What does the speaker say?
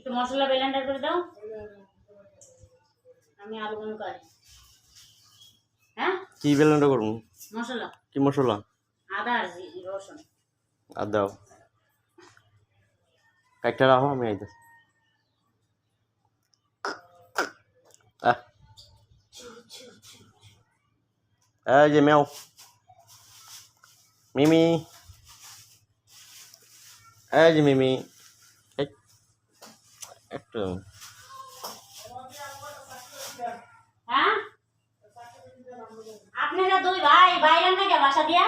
একটু মশলা ব্লেন্ডার করে দাও, আমি আলুগুলো কাটি। হ্যাঁ কি ব্লেন্ডার করবো? মশলা। কি মশলা? আদা আর রসুন। আর দাও একটা রাখো, আমি আইতেছি। এই যে মেও মিমি, এই যে মিমি, একটু হ্যাঁ আপনারা দুই ভাই বাইরে না কে বাসা দিয়া